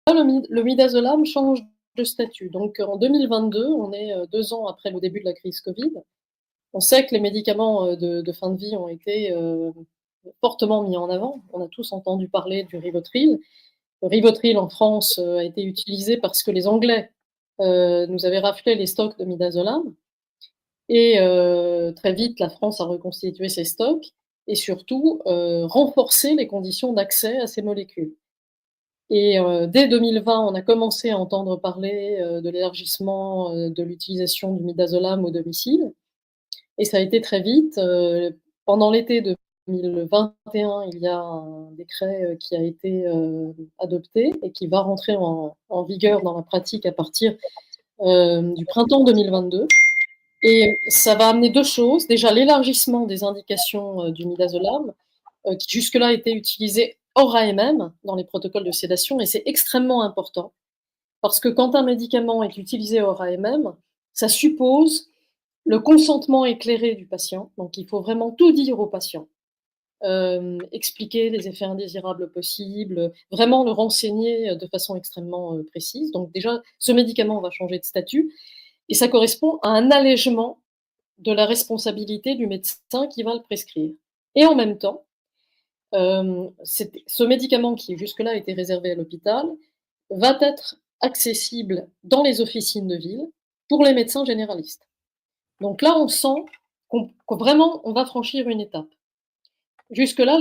Le midazolam change de statut. Donc en 2022, on est 2 ans après le début de la crise Covid. On sait que les médicaments de fin de vie ont été fortement mis en avant. On a tous entendu parler du Rivotril. Le Rivotril en France a été utilisé parce que les Anglais nous avaient raflé les stocks de midazolam. Et très vite, la France a reconstitué ses stocks et surtout renforcé les conditions d'accès à ces molécules. Et dès 2020, on a commencé à entendre parler de l'élargissement de l'utilisation du midazolam au domicile. Et ça a été très vite. Pendant l'été 2021, il y a un décret qui a été adopté et qui va rentrer en vigueur dans la pratique à partir du printemps 2022. Et ça va amener 2 choses. Déjà, l'élargissement des indications du midazolam, qui jusque-là était utilisé hors AMM dans les protocoles de sédation, et c'est extrêmement important. Parce que quand un médicament est utilisé hors AMM, ça suppose le consentement éclairé du patient. Donc il faut vraiment tout dire au patient. Expliquer les effets indésirables possibles, vraiment le renseigner de façon extrêmement précise. Donc déjà, ce médicament va changer de statut et ça correspond à un allègement de la responsabilité du médecin qui va le prescrire. Et en même temps, ce médicament qui jusque-là était réservé à l'hôpital va être accessible dans les officines de ville pour les médecins généralistes. Donc là, on sent qu'on vraiment on va franchir une étape. Jusque-là,